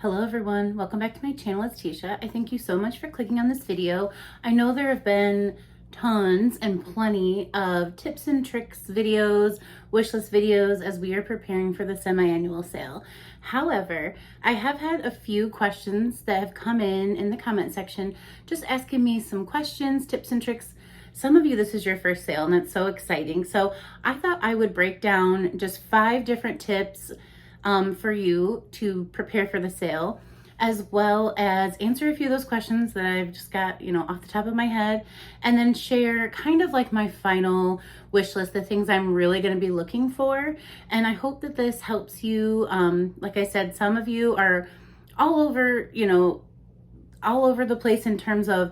Hello everyone, welcome back to my channel. It's Teesha. I thank you so much for clicking on this video. I know there have been tons and plenty of tips and tricks videos, wish list videos as we are preparing for the semi-annual sale. However, I have had a few questions that have come in the comment section, just asking me some questions, tips and tricks. Some of you, this is your first sale and that's so exciting. So I thought I would break down just 5 different tips for you to prepare for the sale, as well as answer a few of those questions that I've just got, off the top of my head, and then share kind of like my final wish list, the things I'm really going to be looking for. And I hope that this helps you. Like I said, some of you are all over, all over the place in terms of,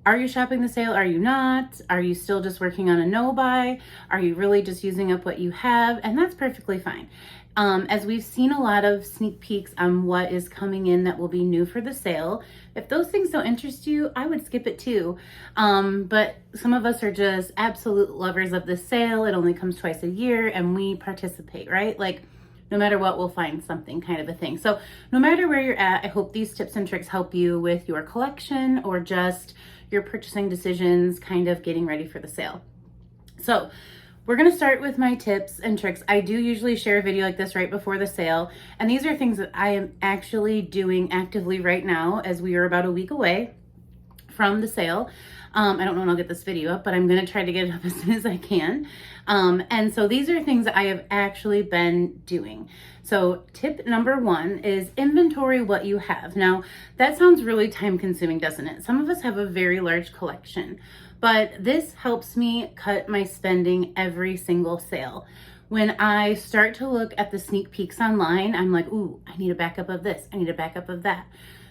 are you shopping the sale? Are you not? Are you still just working on a no buy? Are you really just using up what you have? And that's perfectly fine. As we've seen a lot of sneak peeks on what is coming in that will be new for the sale. If those things don't interest you, I would skip it too. But some of us are just absolute lovers of the sale. It only comes twice a year and we participate, right? Like no matter what, we'll find something kind of a thing. So no matter where you're at, I hope these tips and tricks help you with your collection or just your purchasing decisions, kind of getting ready for the sale. So we're going to start with my tips and tricks. I do usually share a video like this right before the sale, and these are things that I am actually doing actively right now as we are about a week away from the sale. I don't know when I'll get this video up, but I'm going to try to get it up as soon as I can. And so these are things that I have actually been doing. So tip number 1 is inventory what you have. Now that sounds really time consuming, doesn't it? Some of us have a very large collection, but this helps me cut my spending every single sale. When I start to look at the sneak peeks online, I'm like, ooh, I need a backup of this. I need a backup of that.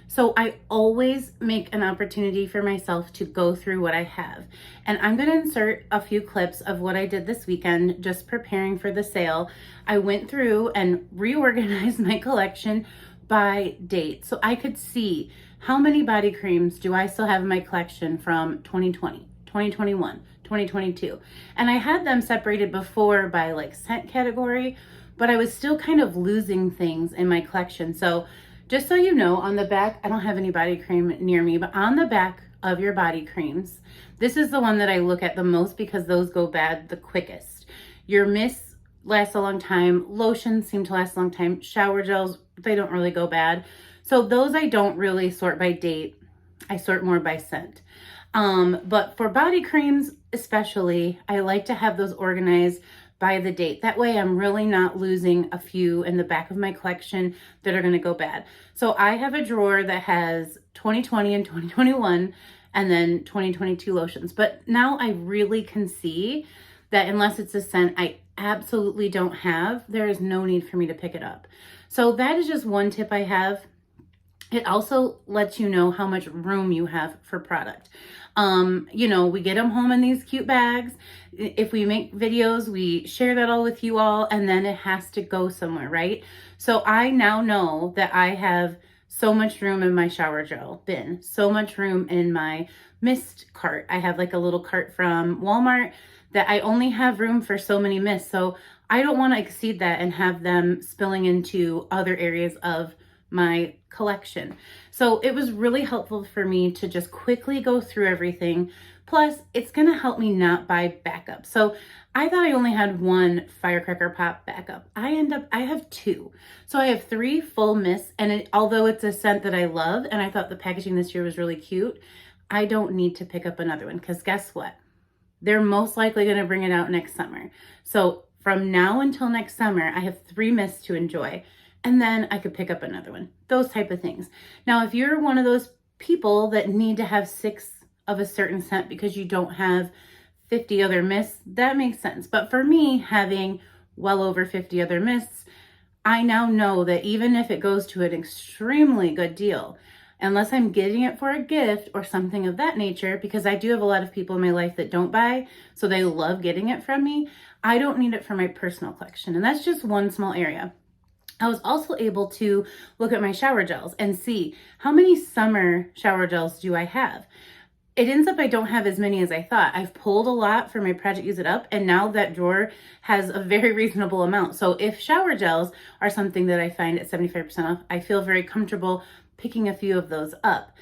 So I always make an opportunity for myself to go through what I have. And I'm going to insert a few clips of what I did this weekend, just preparing for the sale. I went through and reorganized my collection by date. So I could see how many body creams do I still have in my collection from 2020, 2021, 2022. And I had them separated before by like scent category, but I was still kind of losing things in my collection. So just so you know, on the back, I don't have any body cream near me, but on the back of your body creams, this is the one that I look at the most because those go bad the quickest. Your mists last a long time. Lotions seem to last a long time. Shower gels, they don't really go bad. So those I don't really sort by date. I sort more by scent. But for body creams especially, I like to have those organized by the date. That way I'm really not losing a few in the back of my collection that are going to go bad. So I have a drawer that has 2020 and 2021 and then 2022 lotions. But now I really can see that unless it's a scent I absolutely don't have, there is no need for me to pick it up. So that is just one tip I have. It also lets you know how much room you have for product. We get them home in these cute bags. If we make videos, we share that all with you all, and then it has to go somewhere, right? So I now know that I have so much room in my shower gel bin, so much room in my mist cart. I have like a little cart from Walmart that I only have room for so many mists. So I don't want to exceed that and have them spilling into other areas of my collection. So it was really helpful for me to just quickly go through everything. Plus, it's going to help me not buy backup. So I thought I only had 1 firecracker pop backup. I have 2. So I have 3 full mists, and although it's a scent that I love and I thought the packaging this year was really cute, I don't need to pick up another one because guess what? They're most likely going to bring it out next summer. So from now until next summer, I have 3 mists to enjoy. And then I could pick up another one, those type of things. Now, if you're one of those people that need to have 6 of a certain scent because you don't have 50 other mists, that makes sense. But for me, having well over 50 other mists, I now know that even if it goes to an extremely good deal, unless I'm getting it for a gift or something of that nature, because I do have a lot of people in my life that don't buy, so they love getting it from me, I don't need it for my personal collection. And that's just one small area. I was also able to look at my shower gels and see how many summer shower gels do I have. it ends up I don't have as many as I thought. I've pulled a lot for my Project Use It Up, and now that drawer has a very reasonable amount. So if shower gels are something that I find at 75% off, I feel very comfortable picking a few of those up.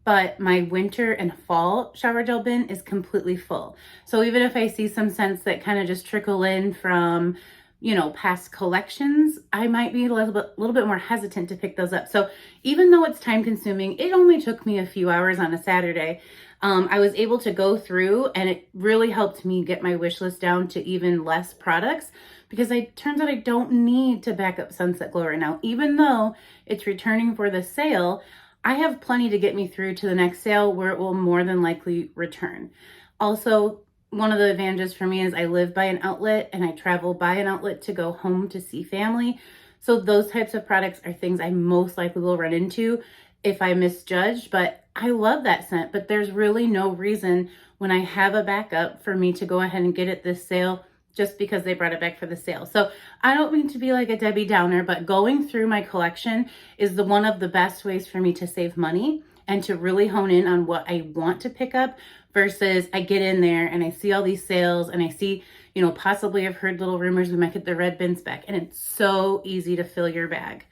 But my winter and fall shower gel bin is completely full. So even if I see some scents that kind of just trickle in from, you know, past collections, I might be a little bit more hesitant to pick those up. So even though it's time consuming, it only took me a few hours on a Saturday. I was able to go through, and it really helped me get my wish list down to even less products, because it turns out I don't need to back up Sunset Glow right now. Even though it's returning for the sale, I have plenty to get me through to the next sale where it will more than likely return. Also, one of the advantages for me is I live by an outlet and I travel by an outlet to go home to see family. So those types of products are things I most likely will run into if I misjudge, but I love that scent. But there's really no reason when I have a backup for me to go ahead and get it this sale just because they brought it back for the sale. So I don't mean to be like a Debbie Downer, but going through my collection is one of the best ways for me to save money and to really hone in on what I want to pick up, versus I get in there and I see all these sales and I see, you know, possibly I've heard little rumors we might get the red bins back, and it's so easy to fill your bag.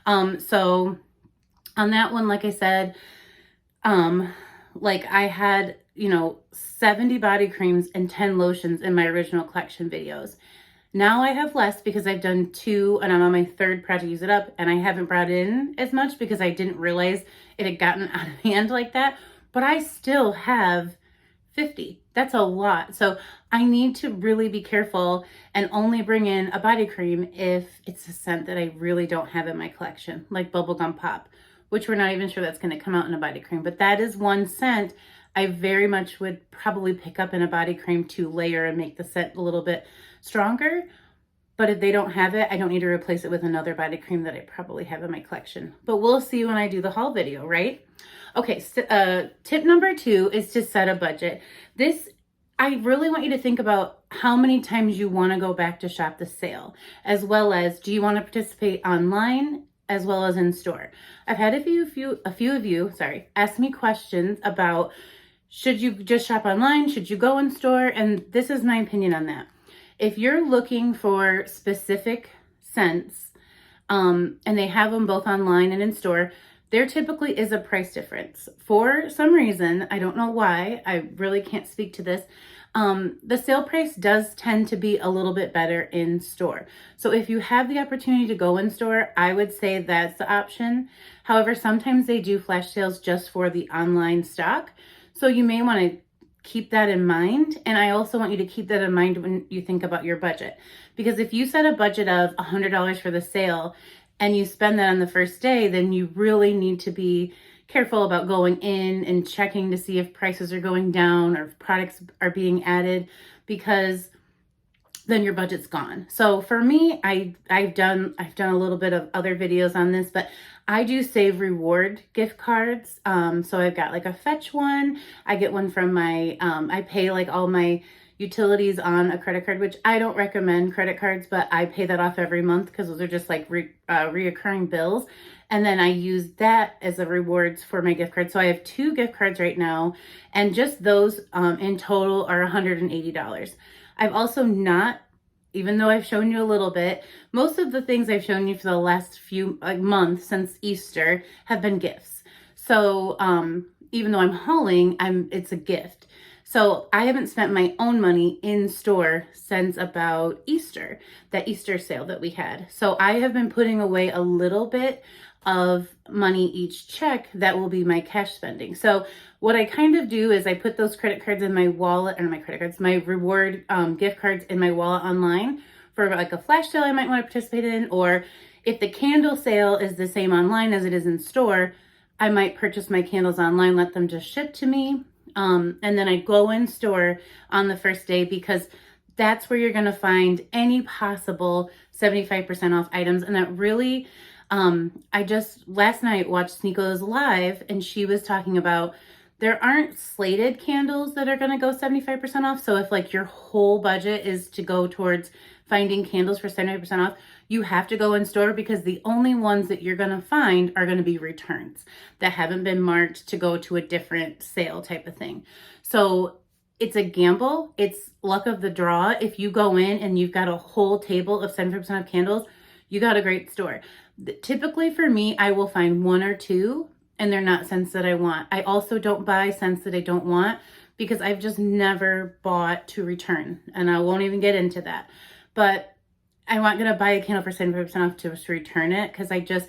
So on that one, like I said, like I had, you know, 70 body creams and 10 lotions in my original collection videos. Now I have less because I've done 2 and I'm on my 3rd Project Use It Up, and I haven't brought in as much because I didn't realize it had gotten out of hand like that. But I still have 50. That's a lot. So I need to really be careful and only bring in a body cream if it's a scent that I really don't have in my collection, like Bubblegum Pop, which we're not even sure that's going to come out in a body cream. But that is one scent I very much would probably pick up in a body cream to layer and make the scent a little bit stronger. But if they don't have it, I don't need to replace it with another body cream that I probably have in my collection. But we'll see when I do the haul video, right? Okay, so, tip number 2 is to set a budget. This, I really want you to think about how many times you want to go back to shop the sale, as well as do you want to participate online as well as in store. I've had a few of you ask me questions about, should you just shop online? Should you go in store? And this is my opinion on that. If you're looking for specific scents, and they have them both online and in store, there typically is a price difference. For some reason, I don't know why, I really can't speak to this, the sale price does tend to be a little bit better in store. So if you have the opportunity to go in store, I would say that's the option. However, sometimes they do flash sales just for the online stock. So you may want to keep that in mind. And I also want you to keep that in mind when you think about your budget. Because if you set a budget of $100 for the sale and you spend that on the first day, then you really need to be careful about going in and checking to see if prices are going down or if products are being added, because then your budget's gone. So for me, I've done a little bit of other videos on this, but I do save reward gift cards. So I've got like a Fetch one. I get one from my, I pay like all my utilities on a credit card, which I don't recommend credit cards, but I pay that off every month because those are just like reoccurring bills. And then I use that as a rewards for my gift card. So I have 2 gift cards right now, and just those in total are $180. I've also not, even though I've shown you a little bit, most of the things I've shown you for the last few months since Easter have been gifts. So even though I'm hauling, it's a gift. So I haven't spent my own money in store since about Easter, that Easter sale that we had. So I have been putting away a little bit of money each check that will be my cash spending. So what I kind of do is I put those credit cards in my wallet, or my credit cards, my reward gift cards in my wallet online for like a flash sale I might want to participate in, or if the candle sale is the same online as it is in store, I might purchase my candles online, let them just ship to me. And then I go in store on the first day, because that's where you're going to find any possible 75% off items. And that really, I just last night watched Sneako's live, and she was talking about There aren't slated candles that are going to go 75% off. So if like your whole budget is to go towards finding candles for 75% off, you have to go in store, because the only ones that you're going to find are going to be returns that haven't been marked to go to a different sale type of thing. So it's a gamble. It's luck of the draw. If you go in and you've got a whole table of 75% off candles, you got a great store. Typically for me, I will find one or two, and they're not scents that I want. I also don't buy scents that I don't want, because I've just never bought to return, and I won't even get into that. But I'm not going to buy a candle for 75% off to return it, because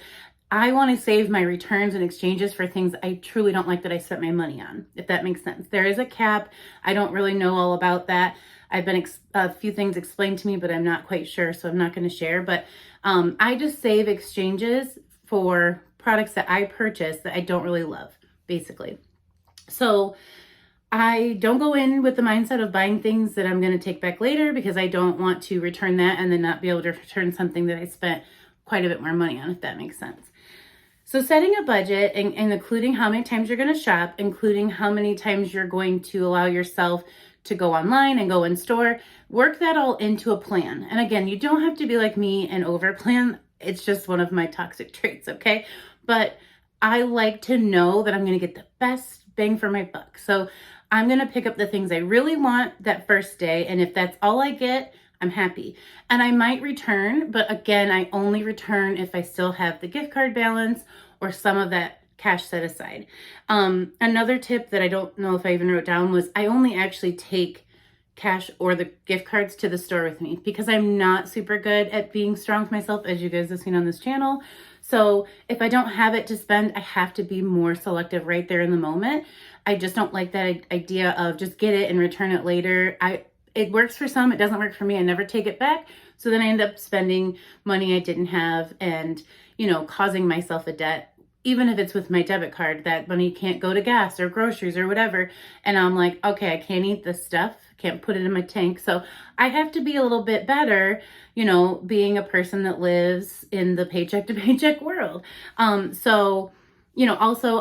I want to save my returns and exchanges for things I truly don't like that I spent my money on, if that makes sense. There is a cap. I don't really know all about that. I've been a few things explained to me, but I'm not quite sure, so I'm not going to share. But I just save exchanges for products that I purchase that I don't really love, basically. So I don't go in with the mindset of buying things that I'm going to take back later, because I don't want to return that and then not be able to return something that I spent quite a bit more money on, if that makes sense. So setting a budget and including how many times you're going to shop, including how many times you're going to allow yourself to go online and go in store, work that all into a plan. And again, you don't have to be like me and over plan. It's just one of my toxic traits, okay? But I like to know that I'm going to get the best bang for my buck. So I'm going to pick up the things I really want that first day. And if that's all I get, I'm happy. And I might return, but again, I only return if I still have the gift card balance or some of that cash set aside. Another tip that I don't know if I even wrote down was I only actually take cash or the gift cards to the store with me, because I'm not super good at being strong with myself, as you guys have seen on this channel. So if I don't have it to spend, I have to be more selective right there in the moment. I just don't like that idea of just get it and return it later. It works for some, it doesn't work for me. I never take it back. So then I end up spending money I didn't have and, causing myself a debt. Even if it's with my debit card, that money can't go to gas or groceries or whatever. And I'm like, okay, I can't eat this stuff, can't put it in my tank. So I have to be a little bit better, being a person that lives in the paycheck to paycheck world. Also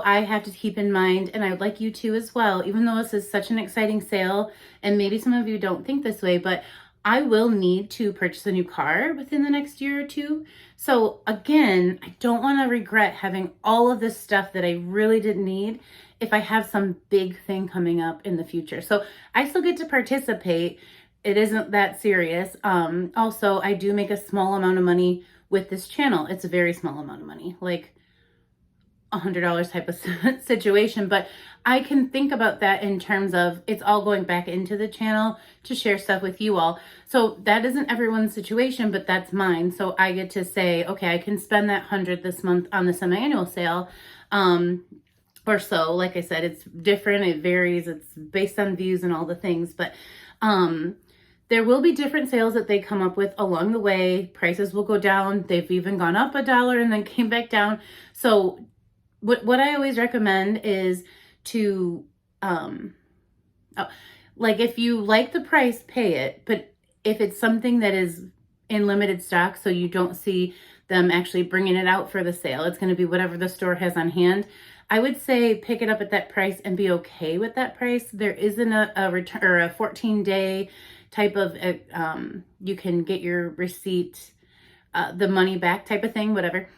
I have to keep in mind, and I would like you to as well, even though this is such an exciting sale, and maybe some of you don't think this way, but I will need to purchase a new car within the next year or two. So again, I don't want to regret having all of this stuff that I really didn't need if I have some big thing coming up in the future. So I still get to participate. It isn't that serious. Also, I do make a small amount of money with this channel. It's a very small amount of money, like $100 type of situation, but I can think about that in terms of it's all going back into the channel to share stuff with you all. So that isn't everyone's situation, but that's mine. So I get to say, okay, I can spend that 100 this month on the semi-annual sale, or so. Like I said, it's different. It varies. It's based on views and all the things, but, there will be different sales that they come up with along the way. Prices will go down. They've even gone up $1 and then came back down. So what I always recommend is to, if you like the price, pay it. But if it's something that is in limited stock, so you don't see them actually bringing it out for the sale, it's going to be whatever the store has on hand. I would say pick it up at that price and be okay with that price. There isn't a return or a 14-day type of, you can get your receipt, the money back type of thing, whatever.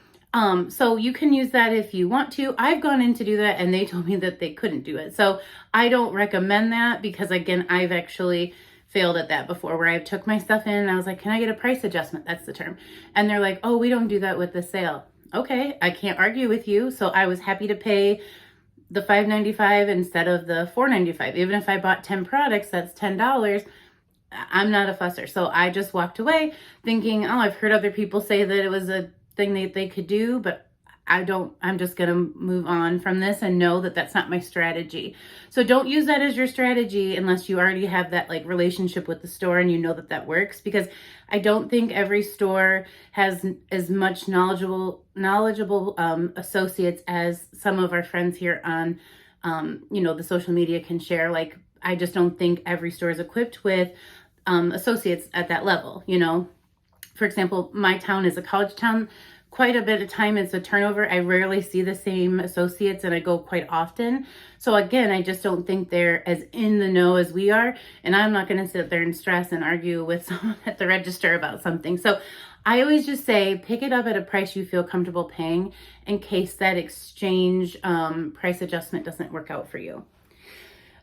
So you can use that if you want to. I've gone in to do that and they told me that they couldn't do it. So I don't recommend that, because again, I've actually failed at that before, where I took my stuff in and I was like, can I get a price adjustment? That's the term. And they're like, oh, we don't do that with the sale. Okay, I can't argue with you. So I was happy to pay the $5.95 instead of the $4.95. Even if I bought 10 products, that's $10. I'm not a fusser. So I just walked away thinking, oh, I've heard other people say that it was a thing that they could do, but I'm just going to move on from this and know that that's not my strategy. So don't use that as your strategy unless you already have that relationship with the store and you know that that works, because I don't think every store has as much knowledgeable associates as some of our friends here on, the social media can share. I just don't think every store is equipped with associates at that level, For example, my town is a college town. quite a bit of time. It's a turnover. I rarely see the same associates and I go quite often. So again, I just don't think they're as in the know as we are. And I'm not going to sit there and stress and argue with someone at the register about something. So I always just say, pick it up at a price you feel comfortable paying in case that exchange price adjustment doesn't work out for you.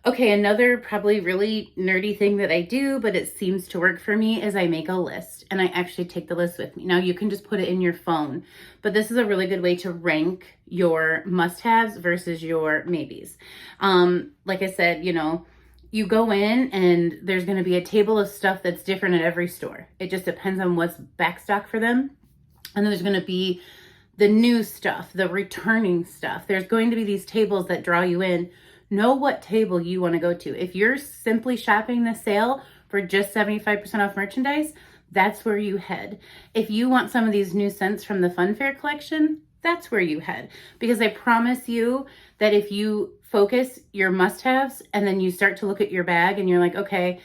Okay, another probably really nerdy thing that I do, but it seems to work for me, is I make a list and I actually take the list with me. Now you can just put it in your phone, but this is a really good way to rank your must-haves versus your maybes. Like I said, you know, you go in and there's going to be a table of stuff that's different at every store. It just depends on what's back stock for them. And then there's going to be the new stuff, the returning stuff. There's going to be these tables that draw you in. Know what table you want to go to. If you're simply shopping the sale for just 75% off merchandise, that's where you head. If you want some of these new scents from the Fun Fair collection, that's where you head. Because I promise you that if you focus your must-haves and then you start to look at your bag and you're like, okay,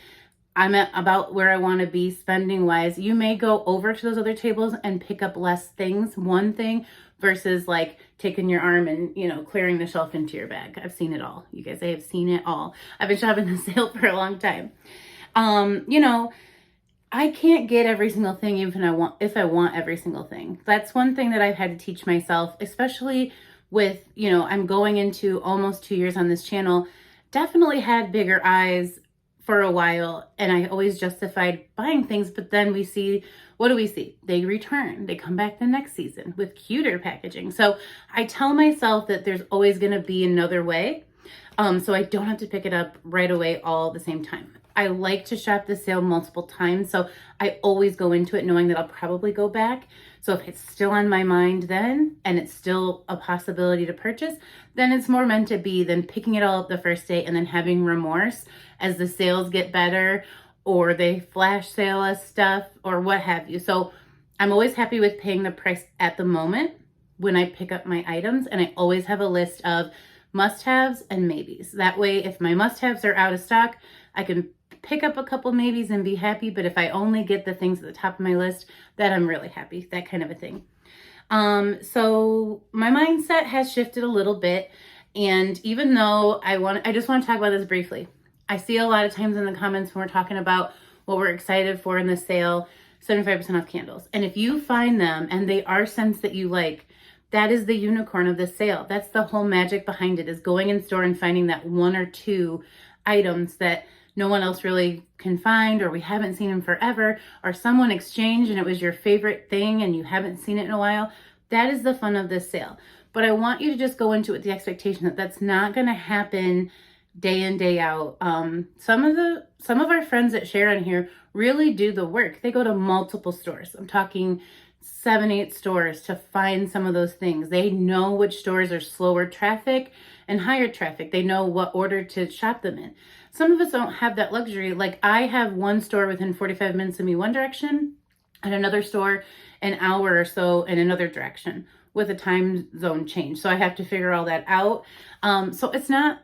I'm at about where I want to be spending wise, you may go over to those other tables and pick up less things, one thing, versus like taking your arm and, you know, clearing the shelf into your bag. I've seen it all. You guys, I have seen it all. I've been shopping the sale for a long time. You know, I can't get every single thing even if I want every single thing. That's one thing that I've had to teach myself, especially with, you know, I'm going into almost 2 years on this channel. Definitely had bigger eyes for a while, and I always justified buying things, but then we see, what do we see? They return. They come back the next season with cuter packaging. So I tell myself that there's always going to be another way, so I don't have to pick it up right away all at the same time. I like to shop the sale multiple times, so I always go into it knowing that I'll probably go back. So if it's still on my mind then, and it's still a possibility to purchase, then it's more meant to be than picking it all up the first day and then having remorse as the sales get better or they flash sale us stuff or what have you. So I'm always happy with paying the price at the moment when I pick up my items, and I always have a list of must-haves and maybes. That way, if my must-haves are out of stock, I can pick up a couple maybes and be happy, but if I only get the things at the top of my list, that I'm really happy, that kind of a thing. So my mindset has shifted a little bit, and even though I just want to talk about this briefly. I see a lot of times in the comments when we're talking about what we're excited for in the sale, 75% off candles. And if you find them and they are scents that you like, that is the unicorn of the sale. That's the whole magic behind it, is going in store and finding that one or two items that no one else really can find, or we haven't seen them forever, or someone exchanged and it was your favorite thing and you haven't seen it in a while. That is the fun of this sale. But I want you to just go into it with the expectation that that's not going to happen day in, day out. Some of our friends that share on here really do the work. They go to multiple stores. I'm talking 7, 8 stores to find some of those things. They know which stores are slower traffic and higher traffic. They know what order to shop them in. Some of us don't have that luxury. Like, I have one store within 45 minutes of me one direction and another store an hour or so in another direction with a time zone change. So I have to figure all that out. So it's not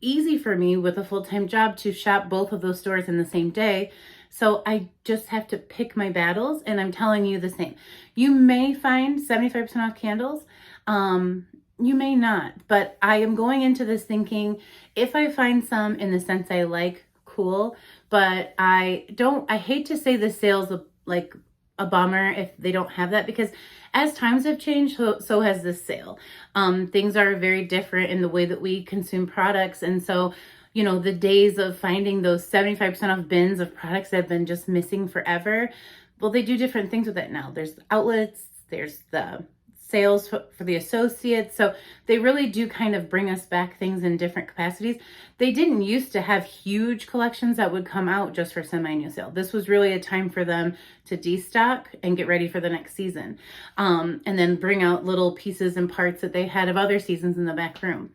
easy for me with a full-time job to shop both of those stores in the same day. So I just have to pick my battles, and I'm telling you the same. You may find 75% off candles. You may not, but I am going into this thinking, if I find some in the sense I like, cool. But I hate to say the sale's like a bummer if they don't have that, because as times have changed, so has this sale. Things are very different in the way that we consume products. And so, you know, the days of finding those 75% off bins of products that have been just missing forever, well, they do different things with it now. There's outlets, there's the sales for the associates. So they really do kind of bring us back things in different capacities. They didn't used to have huge collections that would come out just for semi-annual sale. This was really a time for them to destock and get ready for the next season. And then bring out little pieces and parts that they had of other seasons in the back room.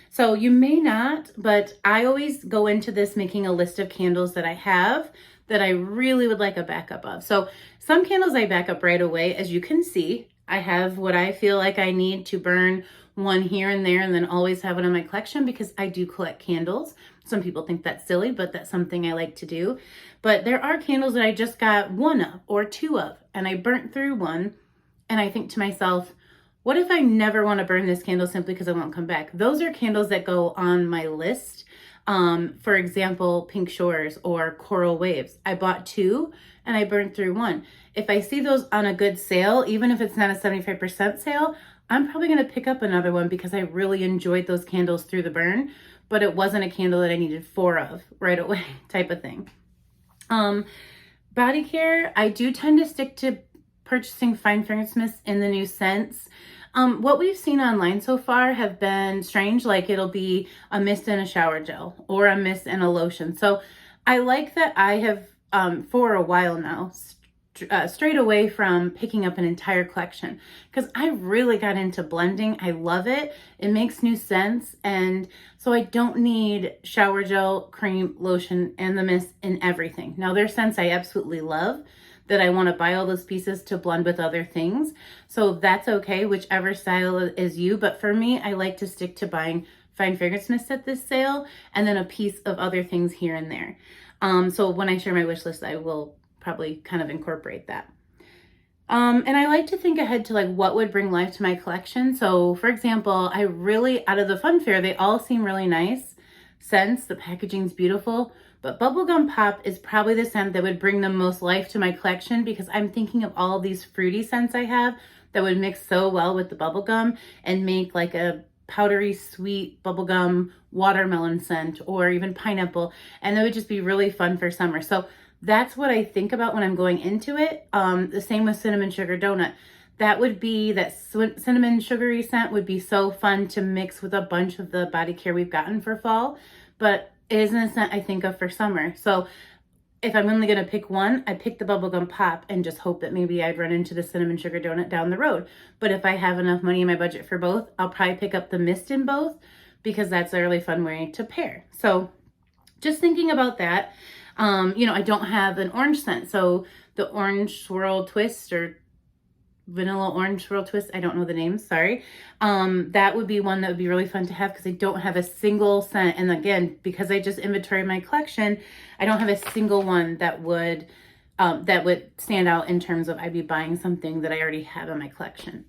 So you may not, but I always go into this making a list of candles that I have that I really would like a backup of. So some candles I back up right away. As you can see, I have what I feel like I need to burn one here and there, and then always have it in my collection because I do collect candles. Some people think that's silly, but that's something I like to do. But there are candles that I just got one of or two of, and I burnt through one, and I think to myself, what if I never want to burn this candle simply because it won't come back? Those are candles that go on my list. For example, Pink Shores or Coral Waves. I bought 2 and I burned through 1. If I see those on a good sale, even if it's not a 75% sale, I'm probably going to pick up another one because I really enjoyed those candles through the burn, but it wasn't a candle that I needed 4 of right away type of thing. Body care, I do tend to stick to purchasing fine fragrance mists in the new scents. What we've seen online so far have been strange, like it'll be a mist and a shower gel or a mist and a lotion. So I like that I have, for a while now, strayed away from picking up an entire collection because I really got into blending. I love it. It makes new scents. And so I don't need shower gel, cream, lotion, and the mist in everything. Now there's scents I absolutely love that I want to buy all those pieces to blend with other things. So that's okay, whichever style is you. But for me, I like to stick to buying fine fragrance mist at this sale and then a piece of other things here and there. So when I share my wish list, I will probably kind of incorporate that. And I like to think ahead to like what would bring life to my collection. So for example, I really, out of the fun fair, they all seem really nice scents. The packaging's beautiful, but bubblegum pop is probably the scent that would bring the most life to my collection because I'm thinking of all these fruity scents I have that would mix so well with the bubblegum and make like a powdery sweet bubblegum watermelon scent or even pineapple. And that would just be really fun for summer. So that's what I think about when I'm going into it. The same with cinnamon sugar donut. That would be, that cinnamon sugary scent would be so fun to mix with a bunch of the body care we've gotten for fall, but it isn't a scent I think of for summer. So if I'm only going to pick one, I pick the bubblegum pop and just hope that maybe I'd run into the cinnamon sugar donut down the road. But if I have enough money in my budget for both, I'll probably pick up the mist in both because that's a really fun way to pair. So just thinking about that. I don't have an orange scent. So the orange swirl twist or vanilla orange swirl twist, I don't know the name, sorry. That would be one that would be really fun to have because I don't have a single scent. And again, because I just inventoried my collection, I don't have a single one that would stand out in terms of I'd be buying something that I already have in my collection.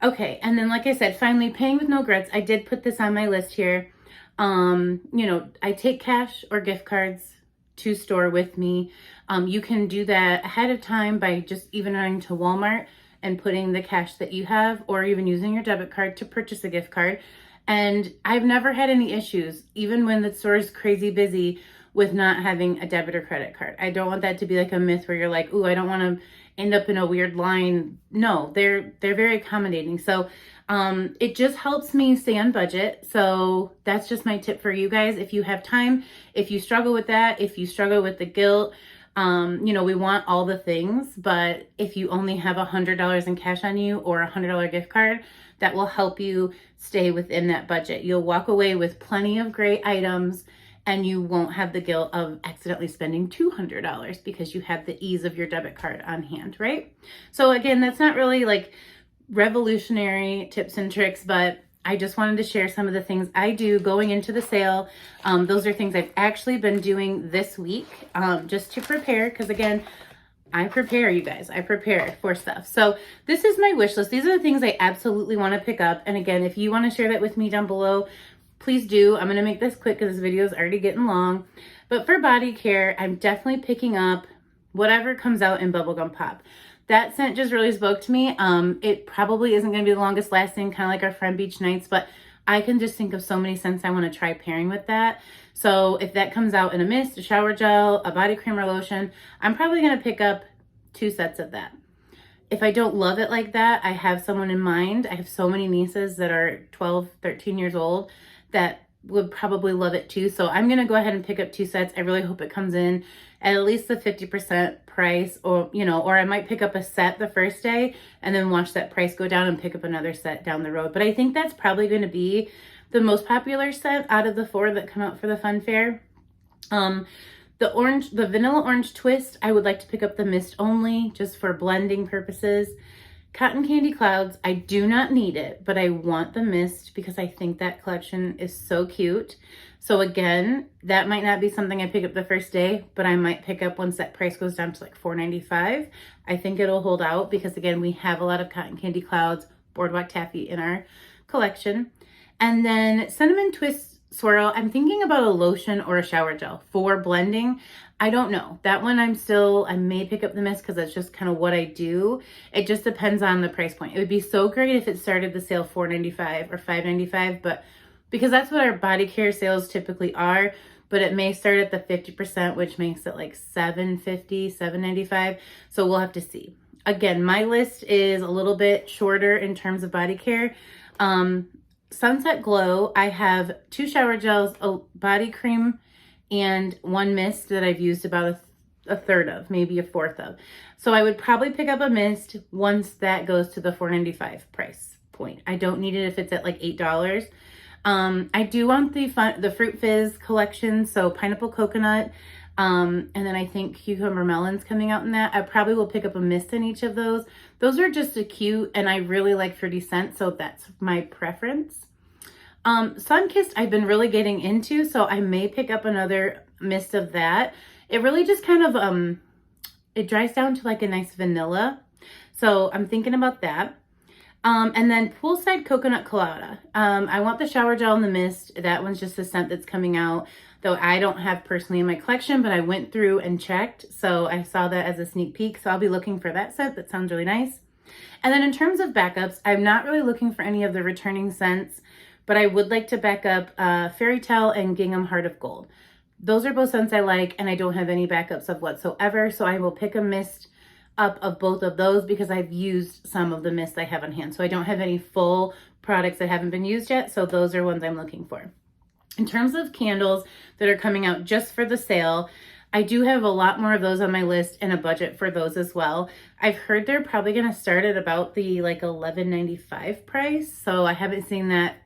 Okay, and then like I said, finally, paying with no regrets. I did put this on my list here. I take cash or gift cards to store with me. You can do that ahead of time by just even running to Walmart and putting the cash that you have or even using your debit card to purchase a gift card. And I've never had any issues, even when the store is crazy busy, with not having a debit or credit card. I don't want that to be like a myth where you're like, ooh, I don't want to end up in a weird line. No, they're very accommodating. So it just helps me stay on budget. So that's just my tip for you guys. If you have time, if you struggle with that, if you struggle with the guilt, we want all the things, but if you only have $100 in cash on you or a $100 gift card, that will help you stay within that budget. You'll walk away with plenty of great items and you won't have the guilt of accidentally spending $200 because you have the ease of your debit card on hand, right? So again, that's not really like revolutionary tips and tricks, but I just wanted to share some of the things I do going into the sale. Those are things I've actually been doing this week just to prepare because again, I prepare, you guys. I prepare for stuff. So this is my wish list. These are the things I absolutely want to pick up. And again, if you want to share that with me down below, please do. I'm going to make this quick because this video is already getting long. But for body care, I'm definitely picking up whatever comes out in bubblegum pop. That scent just really spoke to me. It probably isn't going to be the longest lasting, kind of like our Friend Beach Nights, but I can just think of so many scents I want to try pairing with that. So if that comes out in a mist, a shower gel, a body cream or lotion, I'm probably going to pick up 2 sets of that. If I don't love it like that, I have someone in mind. I have so many nieces that are 12, 13 years old that would probably love it too. So I'm going to go ahead and pick up 2 sets. I really hope it comes in at least the 50% price or I might pick up a set the first day and then watch that price go down and pick up another set down the road. But I think that's probably going to be the most popular set out of the 4 that come out for the fun fair. The vanilla orange twist, I would like to pick up the mist only just for blending purposes Cotton Candy Clouds, I do not need it, but I want the mist because I think that collection is so cute. So again, that might not be something I pick up the first day, but I might pick up once that price goes down to like $4.95. I think it'll hold out because again, we have a lot of Cotton Candy Clouds, Boardwalk Taffy in our collection. And then Cinnamon Twist Swirl, I'm thinking about a lotion or a shower gel for blending. I don't know. That one I may pick up the mist because that's just kind of what I do. It just depends on the price point. It would be so great if it started the sale $4.95 or $5.95, but because that's what our body care sales typically are, but it may start at the 50%, which makes it like $7.50, $7.95. So we'll have to see. Again, my list is a little bit shorter in terms of body care. Sunset Glow, I have 2 shower gels, a body cream, and 1 mist that I've used about a third of, maybe a fourth of. So I would probably pick up a mist once that goes to the $4.95 price point. I don't need it if it's at like $8. I do want the Fruit Fizz collection, so pineapple coconut, and then I think cucumber melon's coming out in that. I probably will pick up a mist in each of those. Those are just a cute, and I really like Fruity Scent, so that's my preference. Sunkissed I've been really getting into, so I may pick up another mist of that. It really just kind of, it dries down to like a nice vanilla. So I'm thinking about that. And then Poolside Coconut Colada. I want the shower gel and the mist. That one's just a scent that's coming out, though I don't have personally in my collection, but I went through and checked. So I saw that as a sneak peek. So I'll be looking for that scent. That sounds really nice. And then in terms of backups, I'm not really looking for any of the returning scents, but I would like to back up Fairy Tale and Gingham Heart of Gold. Those are both scents I like, and I don't have any backups of whatsoever. So I will pick a mist up of both of those because I've used some of the mist I have on hand. So I don't have any full products that haven't been used yet. So those are ones I'm looking for. In terms of candles that are coming out just for the sale, I do have a lot more of those on my list and a budget for those as well. I've heard they're probably going to start at about the like $11.95 price. So I haven't seen that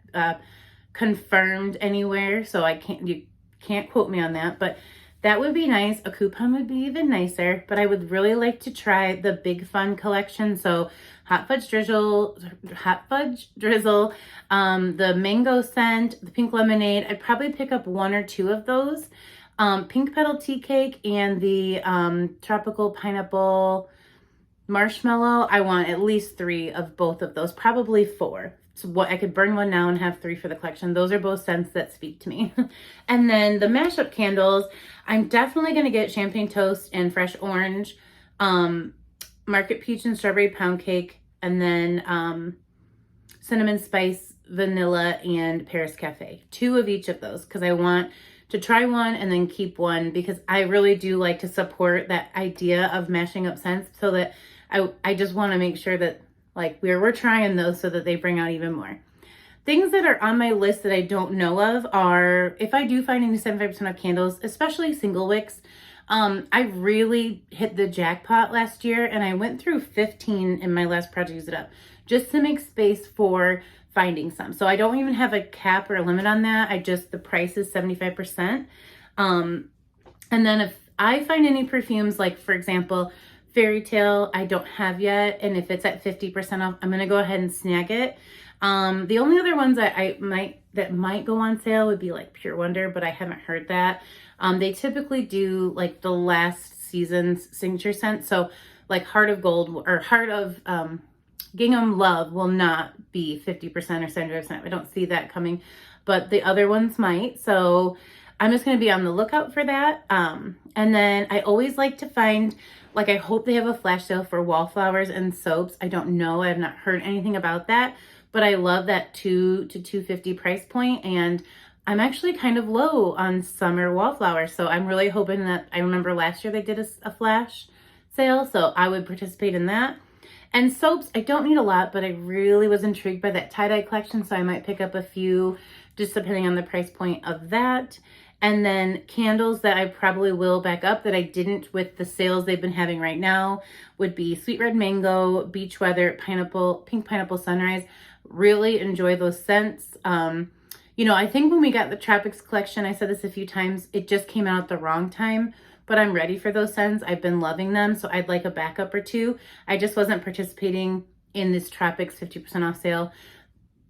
confirmed anywhere. So you can't quote me on that, but that would be nice. A coupon would be even nicer, but I would really like to try the Big Fun collection. So Hot Fudge Drizzle, the mango scent, the pink lemonade. I'd probably pick up 1 or 2 of those. Pink Petal Tea Cake and the tropical pineapple marshmallow. I want at least 3 of both of those, probably 4. So what I could burn 1 now and have 3 for the collection. Those are both scents that speak to me. And then the mashup candles, I'm definitely going to get Champagne Toast and Fresh Orange, Market Peach and Strawberry Pound Cake, and then Cinnamon Spice, Vanilla, and Paris Cafe. 2 of each of those because I want to try 1 and then keep 1 because I really do like to support that idea of mashing up scents so that I just want to make sure that like we're trying those so that they bring out even more. Things that are on my list that I don't know of are, if I do find any 75% off candles, especially single wicks, I really hit the jackpot last year and I went through 15 in my last project Use It Up just to make space for finding some. So I don't even have a cap or a limit on that. The price is 75%. And then if I find any perfumes, like for example, Fairy Tale, I don't have yet. And if it's at 50% off, I'm going to go ahead and snag it. The only other ones that might go on sale would be like Pure Wonder, but I haven't heard that. They typically do like the last season's signature scent. So like Heart of Gold or Heart of Gingham Love will not be 50% or 75%. I don't see that coming, but the other ones might. So I'm just going to be on the lookout for that. And then I always like to find, like, I hope they have a flash sale for wallflowers and soaps. I don't know. I have not heard anything about that, but I love that $2 to $2.50 price point. And I'm actually kind of low on summer wallflowers. So I'm really hoping that, I remember last year they did a flash sale. So I would participate in that. And soaps, I don't need a lot, but I really was intrigued by that tie-dye collection. So I might pick up a few just depending on the price point of that. And then candles that I probably will back up that I didn't with the sales they've been having right now would be Sweet Red Mango, Beach Weather, Pineapple, Pink Pineapple Sunrise. Really enjoy those scents. You know, I think when we got the Tropics collection, I said this a few times, it just came out at the wrong time, but I'm ready for those scents. I've been loving them, so I'd like a backup or 2. I just wasn't participating in this Tropics 50% off sale.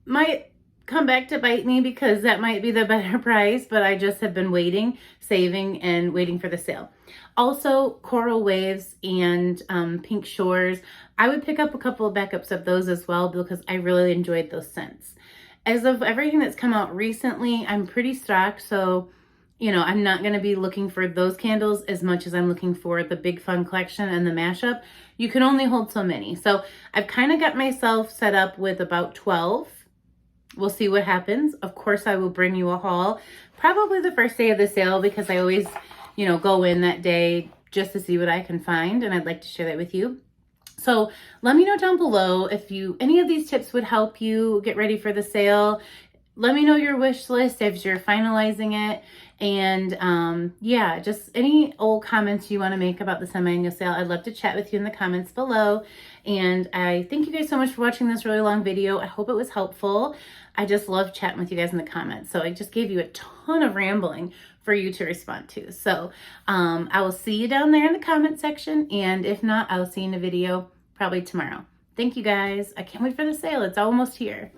Might come back to bite me because that might be the better price, but I just have been waiting, saving, and waiting for the sale. Also, Coral Waves and Pink Shores. I would pick up a couple of backups of those as well because I really enjoyed those scents. As of everything that's come out recently, I'm pretty stocked, so I'm not going to be looking for those candles as much as I'm looking for the Big Fun collection and the mashup. You can only hold so many. So I've kind of got myself set up with about 12. We'll see what happens. Of course, I will bring you a haul, probably the first day of the sale, because I always, go in that day just to see what I can find, and I'd like to share that with you. So let me know down below if any of these tips would help you get ready for the sale. Let me know your wish list if you're finalizing it. And yeah, just any old comments you want to make about the semi-annual sale. I'd love to chat with you in the comments below. And I thank you guys so much for watching this really long video. I hope it was helpful. I just love chatting with you guys in the comments. So I just gave you a ton of rambling for you to respond to. So I will see you down there in the comment section. And if not, I'll see you in a video probably tomorrow. Thank you guys. I can't wait for the sale. It's almost here.